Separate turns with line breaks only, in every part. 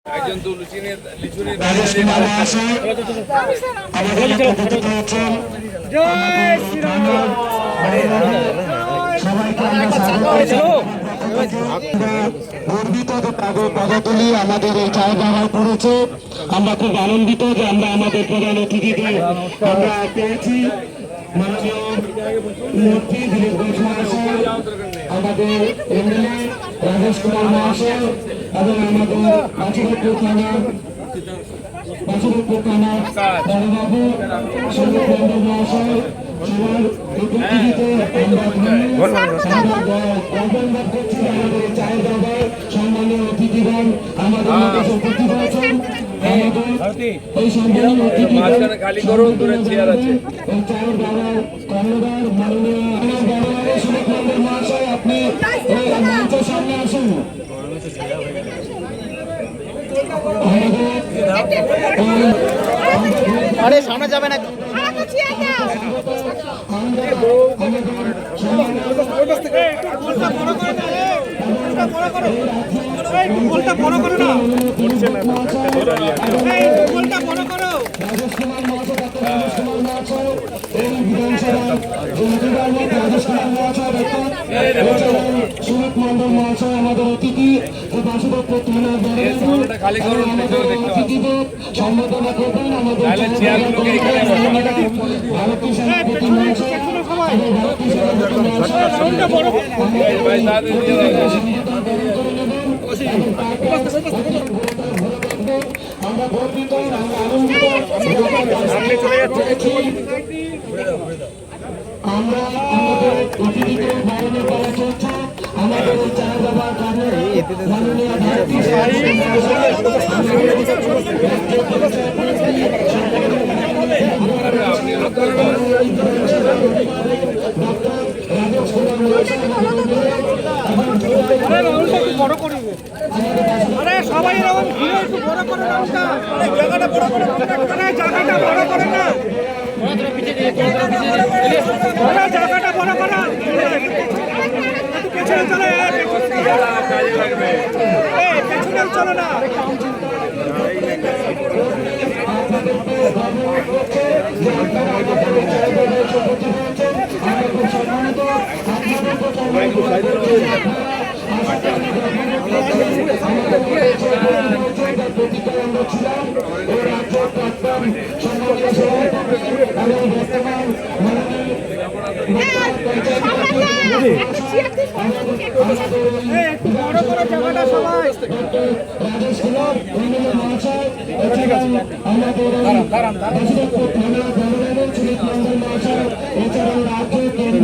একজন তো লিচুনি
পদতুলি আমাদের এই চায় ব্যবহার করেছে। আমরা খুব আনন্দিত যে আমরা আমাদের প্রধান অতিথিকে আমরা পেয়েছি। মাননীয় মন্ত্রী দিলীপ ঘোষ মহাশয়, আমাদের এমএলএ রাজেশ কুমার মহাশয় এবং আমাদের বাসুদেবপুর থানার বড়বাবু সন্দীপ মন্ডল মহাশয়, সবার উপস্থিতিতে আমরা ধন্যবাদ করছি। আমাদের এই চায়ের ব্যবহার সম্মানীয় অতিথিগণ আমাদের মধ্যে উপস্থিত হয়েছেন। এই সম্মানীয় অতিথিগণ
খালি করুন, দূরে চেয়ার আছে।
এই চায়ের ব্যবহার কর্ণধার মাননীয় সন্দীপ মন্ডল মহাশয়, আপনি এই মঞ্চের সামনে আসুন।
আরে সামনে যাবে না।
সুমিত মন্ডল মহাশয় আমাদের অতিথি, বাসুদেবপুর থানার
খালি করুন,
অতিথিদের সম্বোধনা করবেন আমাদের ভারতীয় সেনাপতি মহাশয় এবং ভারতীয় সেনাপতি মহাশয় আমরা গর্বিত, আমরা আনন্দিত। আমরা আমাদের অতিথিকে বরণ করা চলছে। আমাদের চা দেওয়ার কারণে মাননীয় ভারতীয়
সবাই এরকম ঘিরে একটু বড় করে জায়গাটা বড় করে জায়গাটা বড় করে না, জায়গাটা বড় করা পেছনে চলে পেছনে চলে না। একটু বড় করে জায়গাটা সবাই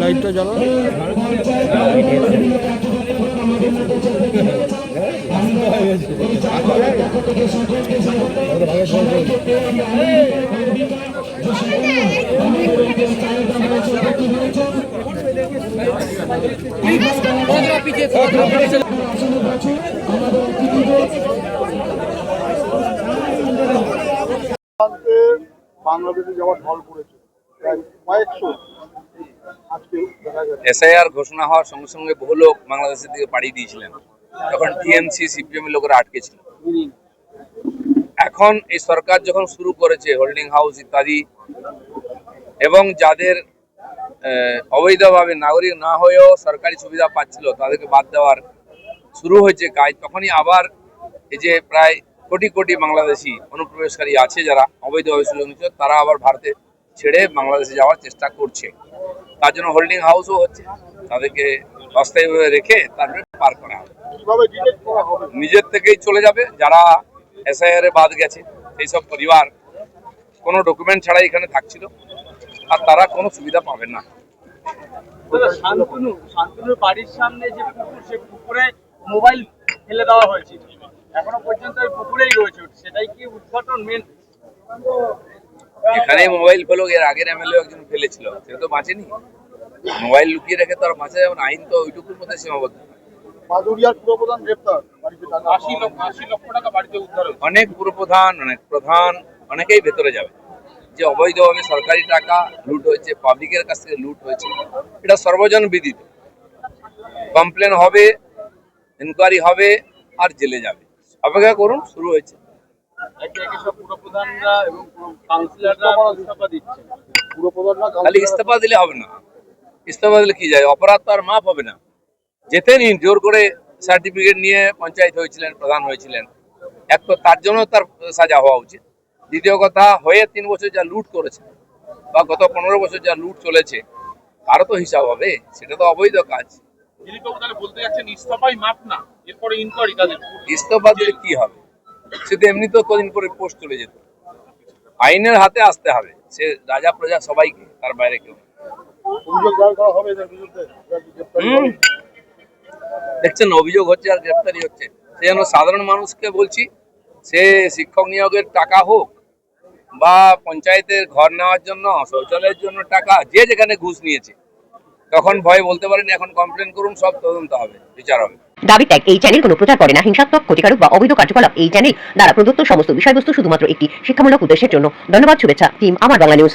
লাইটটা জ্বালো।
বাংলাদেশে যাওয়ার ঢল পড়েছে প্রায় কয়েকশো।
এসআইআর ঘোষণা হওয়ার সঙ্গে সঙ্গে বহু লোক বাংলাদেশের দিকে পাড়ি দিয়েছিলেন। তখন টিএমসি সিপিএম এর লোকেরা আটকে ছিল। এখন এই সরকার যখন শুরু করেছে হোল্ডিং হাউস ইত্যাদি, এবং যাদের অবৈধভাবে নাগরিক না হয়েও সরকারি সুবিধা পাচ্ছিল তাদেরকে বাদ দেওয়ার শুরু হয়েছে কাজ, তখনই আবার এই যে প্রায় কোটি কোটি বাংলাদেশি অনুপ্রবেশকারী আছে যারা অবৈধভাবে সুযোগ নিচ্ছে, তারা আবার ভারতে ছেড়ে বাংলাদেশে যাওয়ার চেষ্টা করছে। তার জন্য হোল্ডিং হাউসও হচ্ছে, তাদেরকে অস্থায়ীভাবে রেখে তারপরে পার করা হবে। নিজের থেকেই চলে যাবে যারা এসআইআর এ বাদ গেছে, সেই সব পরিবার কোনো ডকুমেন্ট ছাড়াই এখানে থাকছিল, আর তারা কোনো সুবিধা পাবেন না।
শান্তনুর বাড়ির সামনে যে পুকুর, সে পুকুরে মোবাইল ফেলে দেওয়া হয়েছে, এখনো পর্যন্ত ওই পুকুরেই রয়েছে, সেটাই কি উদ্ঘাটন মেন?
এখানে মোবাইল ফেলো, এর আগের এমএলএ একজন ফেলেছিল, সে তো বাঁচেনি। মোবাইল লুকিয়ে রেখে তো আর বাঁচা যাবে না, আইন তো ওইটুকুর মধ্যে সীমাবদ্ধ। অনেক পুরপ্রধান, অনেক প্রধান, অনেকেই ভেতরে যাবে। যে অবৈধভাবে সরকারি টাকা লুট হয়েছে, পাবলিকের কাছ থেকে লুট হয়েছে, এটা সর্বজন বিদিত। কমপ্লেন হবে, ইনকোয়ারি হবে, আর জেলে যাবে। অপেক্ষা করুন, শুরু হয়েছে।
একে একে সব পুরপ্রধানরা এবং কাউন্সিলররা ইস্তফা দিচ্ছে।
পুরপ্রধানরা
খালি ইস্তফা দিলে হবে না। ইস্তফা দিলে কি যায়, অপরাধ তো আর মাফ হবে না। যেতে নিন, জোর করে সার্টিফিকেট নিয়ে পঞ্চায়েত হয়েছিলেন, প্রধান হয়েছিলেন, এক তো তার জন্য তার সাজা হওয়া উচিত। দ্বিতীয় কথা, হয়ে 3 বছর যা লুট করেছে বা গত 15 বছর যা লুট চলেছে, তারও তো হিসাব হবে। সেটা তো অবৈধ কাজ।
দিলীপ বাবু তাহলে বলতে যাচ্ছেন ইস্তফাই মাপ না, এরপরে ইনকোয়ারি কাজে।
ইস্তফা দিলে কি হবে? সে তো এমনি তো কদিন পরে পোস্ট চলে যেত। আইনের হাতে আসতে হবে, সে রাজা প্রজা সবাইকে, তার বাইরে কেউ না।
অভিযোগ দায়ের করা হবে এদের বিরুদ্ধে? গ্রেপ্তারি
হুম।
হবে?
দেখছেন, অভিযোগ হচ্ছে আর গ্রেপ্তারি হচ্ছে। সেই জন্য সাধারণ মানুষকে বলছি, সে শিক্ষক নিয়োগের টাকা হোক বা পঞ্চায়েতের ঘর নেওয়ার জন্য, শৌচালয়ের জন্য টাকা, যে যেখানে ঘুষ নিয়েছে, তখন ভয় বলতে পারেন, এখন কমপ্লেন করুন, সব তদন্ত হবে, বিচার হবে।
দাবি ত্যাগ। এই চ্যানেল কোনো প্রচার করে না হিংসাত্মক, ক্ষতিকারক বা অবৈধ কার্যকলাপ। এই চ্যানেল দ্বারা প্রদত্ত সমস্ত বিষয়বস্তু শুধুমাত্র একটি শিক্ষামূলক উদ্দেশ্যের জন্য। ধন্যবাদ। শুভেচ্ছা টিম আমার বাংলা নিউজ।